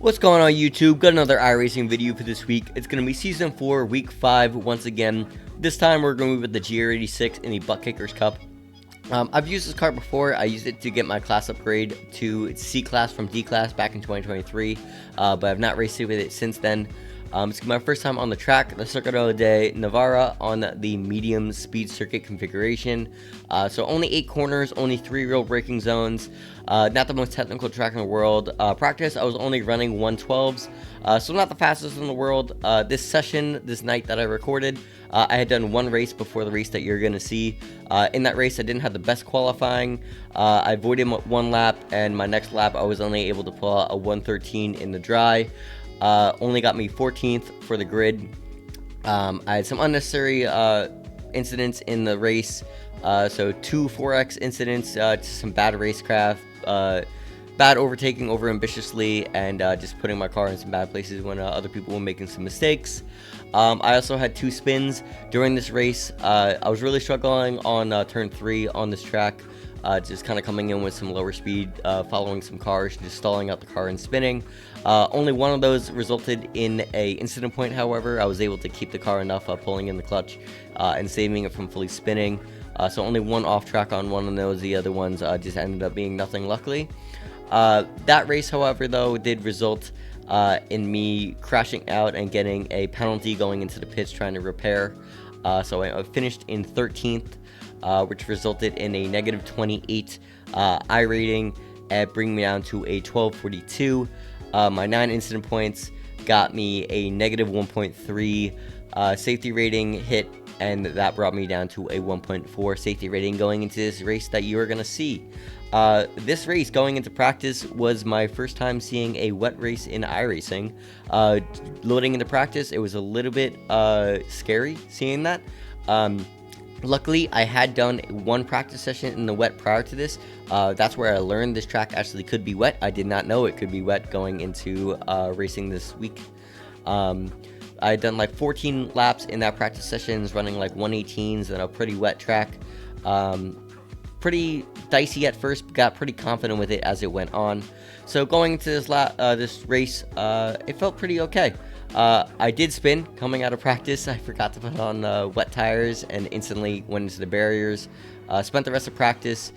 What's going on YouTube? Got another iRacing video for this week. It's going to be Season 4, Week 5 once again. This time we're going to be with the GR86 in the Butt Kickers Cup. I've used this car before. I used it to get my class upgrade to C class from D class back in 2023, but I've not raced with it since then. It's my first time on the track, the Circuito De Navarre on the medium speed circuit configuration. So only 8 corners, only 3 real braking zones. Not the most technical track in the world. Practice, I was only running 112s, so not the fastest in the world. This night that I recorded, I had done one race before the race that you're going to see. In that race, I didn't have the best qualifying. I avoided one lap, and my next lap, I was only able to pull out a 113 in the dry. Only got me 14th for the grid. I had some unnecessary incidents in the race. So 2 4X incidents, just some bad racecraft, bad overtaking over ambitiously, and just putting my car in some bad places when other people were making some mistakes. I also had 2 spins during this race. I was really struggling on turn 3 on this track. Just kind of coming in with some lower speed, following some cars, just stalling out the car and spinning. Only one of those resulted in a incident point, however. I was able to keep the car enough, pulling in the clutch and saving it from fully spinning. So only one off track on one of those. The other ones just ended up being nothing, luckily. That race, however, though, did result in me crashing out and getting a penalty going into the pits trying to repair. So I finished in 13th. Which resulted in a negative 28 I rating and bringing me down to a 1242. My 9 incident points got me a negative 1.3 safety rating hit, and that brought me down to a 1.4 safety rating going into this race that you are going to see. This race going into practice was my first time seeing a wet race in iRacing. Loading into practice, it was a little bit scary seeing that. Luckily, I had done one practice session in the wet prior to this. That's where I learned this track actually could be wet. I did not know it could be wet going into racing this week. I had done like 14 laps in that practice sessions, running like 118s and a pretty wet track. Pretty dicey at first, got pretty confident with it as it went on. So going into this race, it felt pretty okay. I did spin coming out of practice. I forgot to put on wet tires and instantly went into the barriers. Spent the rest of practice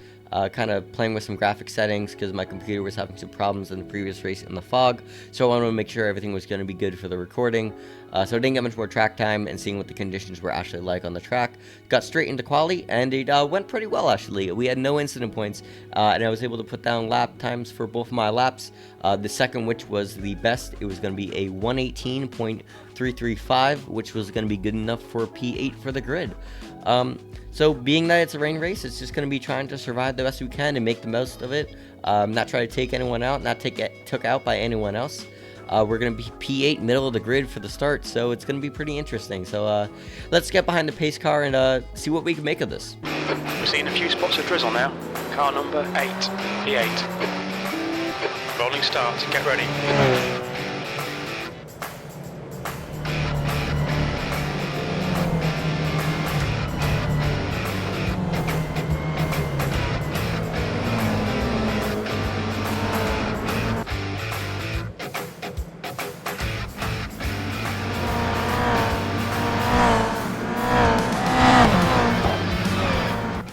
kind of playing with some graphic settings because my computer was having some problems in the previous race in the fog. So I wanted to make sure everything was going to be good for the recording. So I didn't get much more track time and seeing what the conditions were actually like on the track. Got straight into Quali, and it went pretty well, actually. We had no incident points, and I was able to put down lap times for both of my laps. The second, which was the best, it was going to be a 118.335, which was going to be good enough for P8 for the grid. So being that it's a rain race, it's just going to be trying to survive the best we can and make the most of it. Not try to take anyone out, not took out by anyone else. We're going to be P8, middle of the grid for the start, so it's going to be pretty interesting. So let's get behind the pace car and see what we can make of this. We're seeing a few spots of drizzle now. Car number 8, P8. Rolling start, get ready.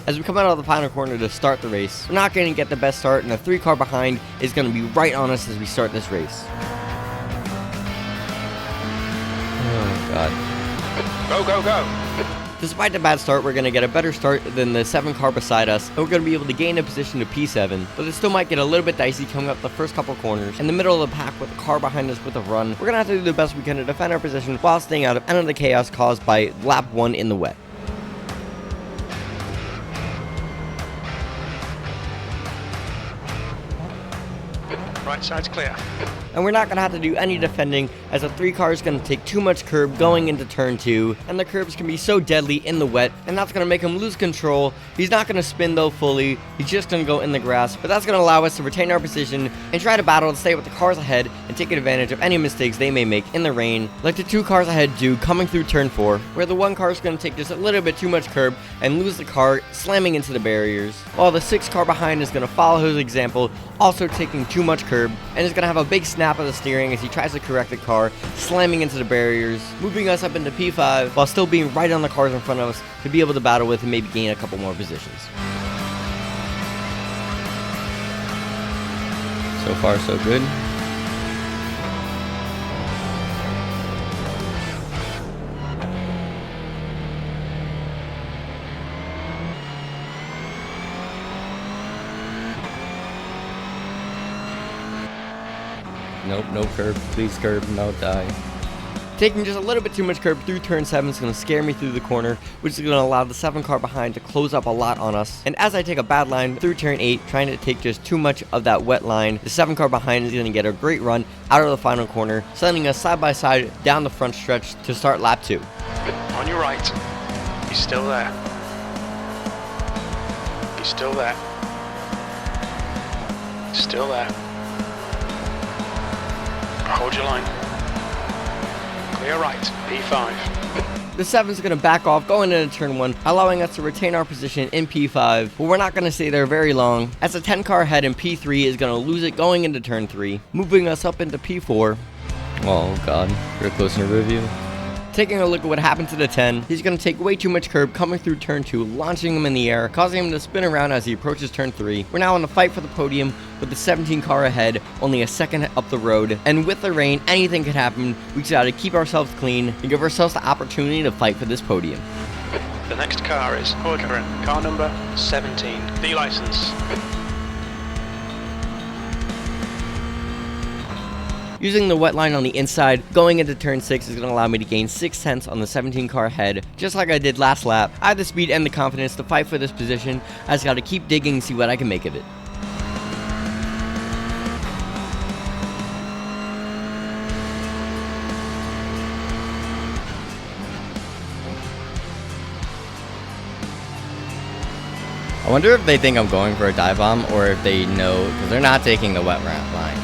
As we come out of the final corner to start the race, we're not going to get the best start, and the 3 car behind is going to be right on us as we start this race. Oh, God. Go, go, go. Despite the bad start, we're going to get a better start than the 7 car beside us, and we're going to be able to gain a position to P7, but it still might get a little bit dicey coming up the first couple corners. In the middle of the pack with the car behind us with a run, we're going to have to do the best we can to defend our position while staying out of any of the chaos caused by lap 1 in the wet. Right side's clear. And we're not going to have to do any defending, as the 3 car is going to take too much curb going into turn 2, and the curbs can be so deadly in the wet, and that's going to make him lose control. He's not going to spin though fully, he's just going to go in the grass, but that's going to allow us to retain our position and try to battle to stay with the cars ahead and take advantage of any mistakes they may make in the rain, like the 2 cars ahead do coming through turn 4, where the 1 car is going to take just a little bit too much curb and lose the car, slamming into the barriers, while the 6 car behind is going to follow his example, also taking too much curb, and is going to have a big snap snap of the steering as he tries to correct the car, slamming into the barriers, moving us up into P5 while still being right on the cars in front of us to be able to battle with and maybe gain a couple more positions. So far, so good. Nope, no curb. Please curb, no die. Taking just a little bit too much curb through turn 7 is going to scare me through the corner, which is going to allow the 7 car behind to close up a lot on us. And as I take a bad line through turn 8, trying to take just too much of that wet line, the 7 car behind is going to get a great run out of the final corner, sending us side by side down the front stretch to start lap 2. On your right. He's still there. He's still there. Still there. Hold your line. Clear right, P5. The 7 is going to back off going into turn 1, allowing us to retain our position in P5, but we're not going to stay there very long, as the 10 car ahead in P3 is going to lose it going into turn 3, moving us up into P4. Oh god, real close in a review. Taking a look at what happened to the 10, he's going to take way too much curb coming through turn 2, launching him in the air, causing him to spin around as he approaches turn 3. We're now in the fight for the podium with the 17 car ahead, only a second up the road. And with the rain, anything could happen. We just got to keep ourselves clean and give ourselves the opportunity to fight for this podium. The next car is car number 17, the license. Using the wet line on the inside, going into turn 6 is going to allow me to gain 6/10 on the 17 car ahead, just like I did last lap. I have the speed and the confidence to fight for this position. I just got to keep digging and see what I can make of it. I wonder if they think I'm going for a dive bomb or if they know, because they're not taking the wet ramp line,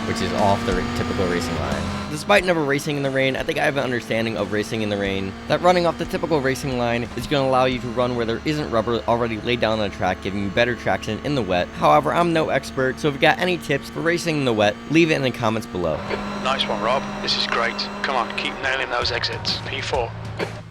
which is off the typical racing line. Despite never racing in the rain, I think I have an understanding of racing in the rain, that running off the typical racing line is going to allow you to run where there isn't rubber already laid down on the track, giving you better traction in the wet. However, I'm no expert, so if you got any tips for racing in the wet, leave it in the comments below. Nice one, Rob. This is great. Come on, keep nailing those exits. P4.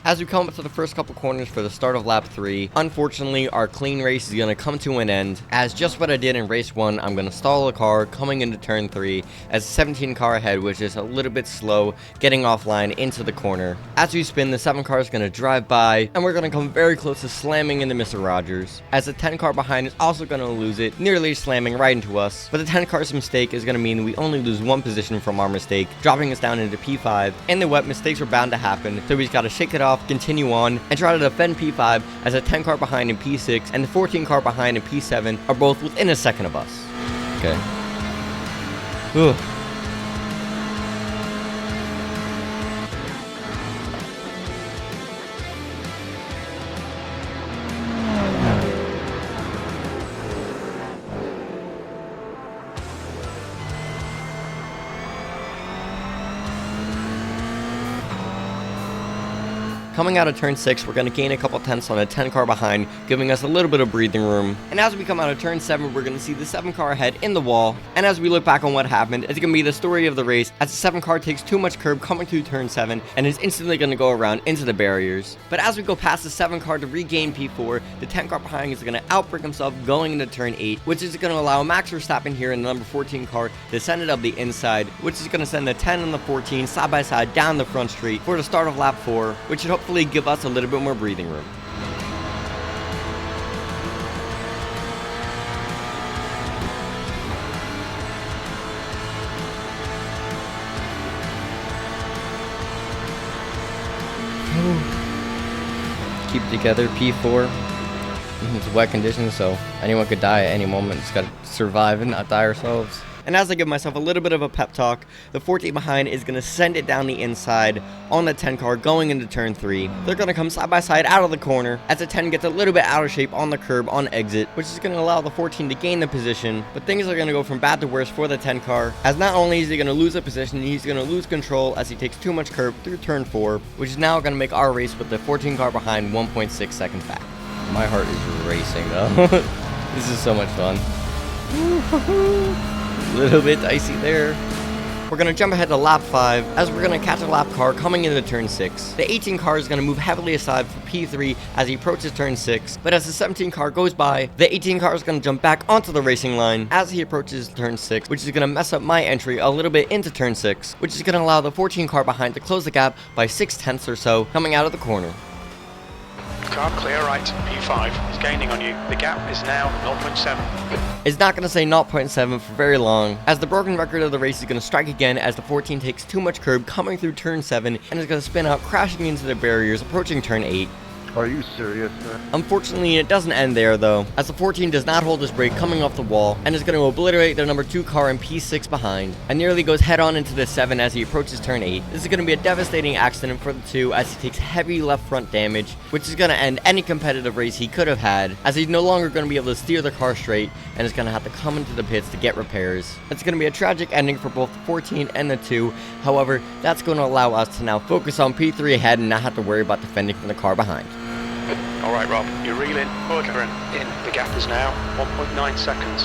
As we come up to the first couple corners for the start of lap 3, unfortunately our clean race is going to come to an end, as just what I did in race 1, I'm going to stall a car coming into turn 3 as 17 car ahead, which is a little bit slow getting offline into the corner. As we spin, the 7 car is going to drive by, and we're going to come very close to slamming into Mr. Rogers, as the 10 car behind is also going to lose it, nearly slamming right into us. But the 10 car's mistake is going to mean we only lose 1 position from our mistake, dropping us down into P5. In the wet, mistakes are bound to happen, so we just got to shake it off, continue on, and try to defend P5 as a 10 car behind in P6 and the 14 car behind in P7 are both within a second of us. Okay. Ugh. Coming out of turn 6, we're going to gain a couple tenths on a 10 car behind, giving us a little bit of breathing room. And as we come out of turn 7, we're going to see the 7 car ahead in the wall. And as we look back on what happened, it's going to be the story of the race, as the 7 car takes too much curb coming through turn 7 and is instantly going to go around into the barriers. But as we go past the 7 car to regain P4, the 10 car behind is going to outbrake himself going into turn 8, which is going to allow Max Verstappen here in the number 14 car to send it up the inside, which is going to send the 10 and the 14 side by side down the front straight for the start of lap 4, which should hopefully give us a little bit more breathing room. Keep it together, P4. It's wet conditions, so anyone could die at any moment. Just gotta survive and not die ourselves. And as I give myself a little bit of a pep talk, the 14 behind is going to send it down the inside on the 10 car going into turn 3. They're going to come side by side out of the corner as the 10 gets a little bit out of shape on the curb on exit, which is going to allow the 14 to gain the position. But things are going to go from bad to worse for the 10 car, as not only is he going to lose a position, he's going to lose control as he takes too much curb through turn 4, which is now going to make our race with the 14 car behind 1.6 seconds back. My heart is racing though. This is so much fun. Little bit dicey there. We're going to jump ahead to lap 5 as we're going to catch a lap car coming into turn 6. The 18 car is going to move heavily aside for P3 as he approaches turn 6, but as the 17 car goes by, the 18 car is going to jump back onto the racing line as he approaches turn 6, which is going to mess up my entry a little bit into turn 6, which is going to allow the 14 car behind to close the gap by 6/10 or so coming out of the corner. Car clear right, P5 is gaining on you. The gap is now 0.7. It's not going to say 0.7 for very long, as the broken record of the race is going to strike again as the 14 takes too much curb coming through turn 7 and is going to spin out crashing into the barriers approaching turn 8. Are you serious, man? Unfortunately, it doesn't end there though, as the 14 does not hold his brake coming off the wall and is going to obliterate the number 2 car in P6 behind, and nearly goes head on into the 7 as he approaches turn 8. This is going to be a devastating accident for the 2 as he takes heavy left front damage, which is going to end any competitive race he could have had, as he's no longer going to be able to steer the car straight and is going to have to come into the pits to get repairs. It's going to be a tragic ending for both the 14 and the 2, however, that's going to allow us to now focus on P3 ahead and not have to worry about defending from the car behind. Alright Rob, you reel in, order in. The gap is now 1.9 seconds.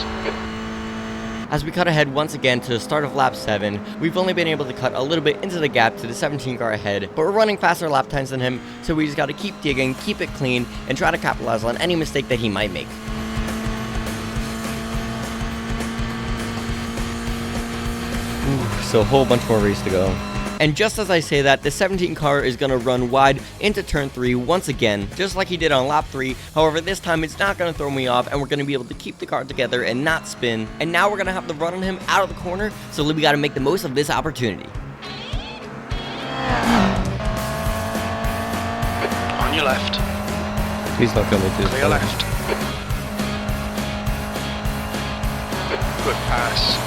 As we cut ahead once again to the start of lap 7, we've only been able to cut a little bit into the gap to the 17 car ahead, but we're running faster lap times than him, so we just gotta keep digging, keep it clean, and try to capitalize on any mistake that he might make. So a whole bunch more race to go. And just as I say that, the 17 car is going to run wide into turn 3 once again, just like he did on lap 3. However, this time it's not going to throw me off, and we're going to be able to keep the car together and not spin. And now we're going to have the run on him out of the corner, so we got to make the most of this opportunity. On your left. Please don't kill me too. Clear left. Good pass.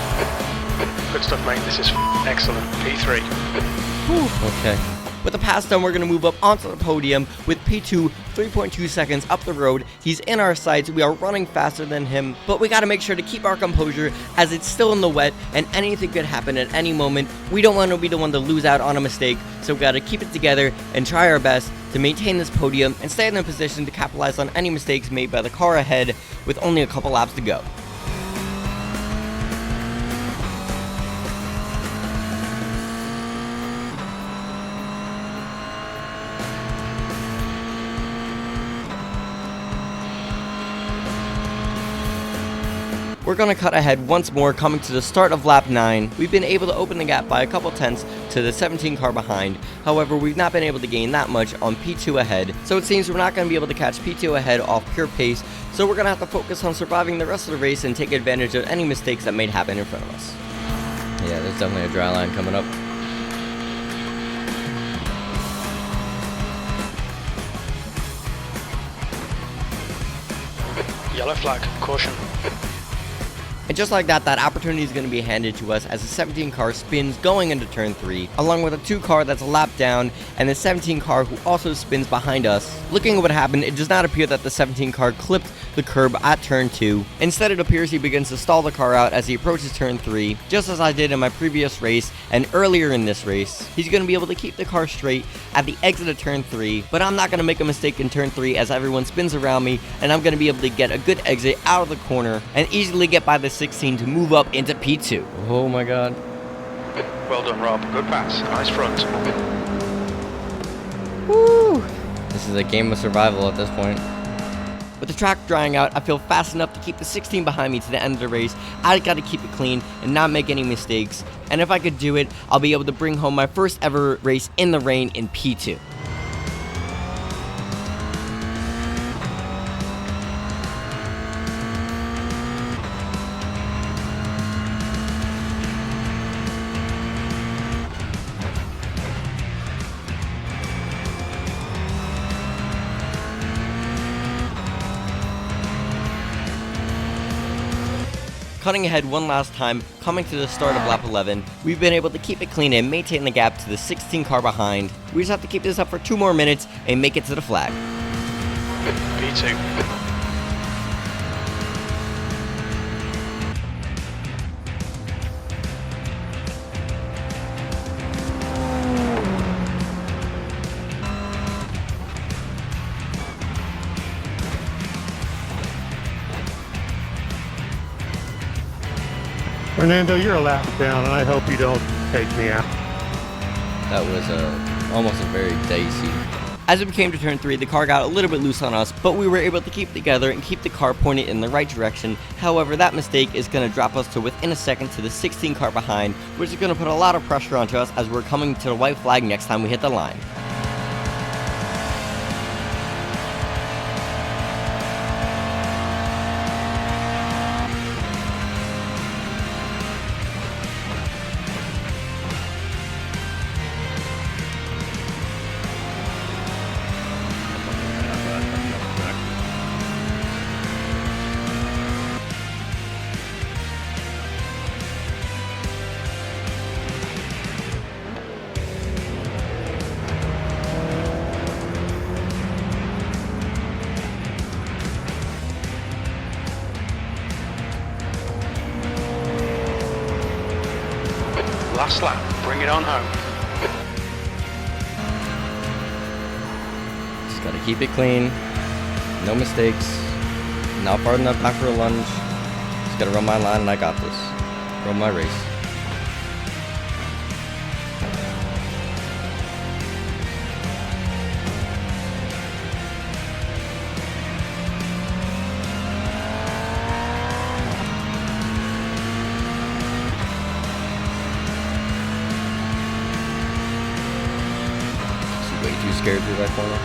Good stuff, mate. This is excellent. P3. Okay. With the pass done, we're going to move up onto the podium with P2 3.2 seconds up the road. He's in our sights. We are running faster than him, but we got to make sure to keep our composure as it's still in the wet and anything could happen at any moment. We don't want to be the one to lose out on a mistake, so we got to keep it together and try our best to maintain this podium and stay in a position to capitalize on any mistakes made by the car ahead with only a couple laps to go. We're going to cut ahead once more coming to the start of lap 9. We've been able to open the gap by a couple tenths to the 17 car behind. However, we've not been able to gain that much on P2 ahead. So it seems we're not going to be able to catch P2 ahead off pure pace. So we're going to have to focus on surviving the rest of the race and take advantage of any mistakes that may happen in front of us. Yeah, there's definitely a dry line coming up. Yellow flag. Caution. And just like that, that opportunity is going to be handed to us as the 17 car spins going into turn 3, along with a 2 car that's a lap down, and the 17 car who also spins behind us. Looking at what happened, it does not appear that the 17 car clipped the curb at turn 2. Instead, it appears he begins to stall the car out as he approaches turn 3, just as I did in my previous race and earlier in this race. He's going to be able to keep the car straight at the exit of turn 3, but I'm not going to make a mistake in turn 3 as everyone spins around me, and I'm going to be able to get a good exit out of the corner and easily get by the 16 to move up into P2. Oh my god. Well done, Rob. Good pass. Nice front. Woo! This is a game of survival at this point. With the track drying out, I feel fast enough to keep the 16 behind me to the end of the race. I gotta keep it clean and not make any mistakes. And if I could do it, I'll be able to bring home my first ever race in the rain in P2. Cutting ahead one last time, coming to the start of lap 11, we've been able to keep it clean and maintain the gap to the 16 car behind. We just have to keep this up for 2 more minutes and make it to the flag. P2. Fernando, you're a lap down, and I hope you don't take me out. That was almost a very dicey. As it became to turn 3, the car got a little bit loose on us, but we were able to keep together and keep the car pointed in the right direction. However, that mistake is going to drop us to within a second to the 16 car behind, which is going to put a lot of pressure onto us as we're coming to the white flag next time we hit the line. Last lap, bring it on home. Just gotta keep it clean, no mistakes, not far enough back for a lunge. Just gotta run my line and I got this. Run my race. Way too scared through that corner.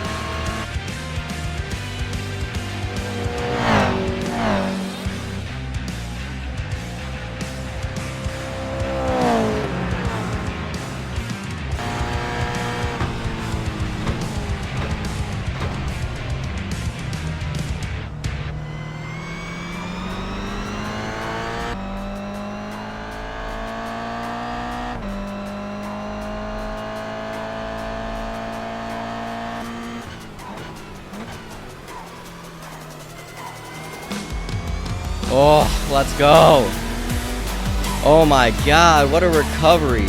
Oh, let's go. Oh my god, what a recovery.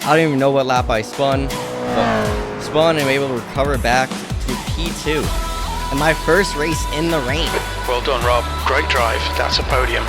I don't even know what lap I spun, but spun and I'm able to recover back to P2. And my first race in the rain. Well done, Rob. Great drive. That's a podium.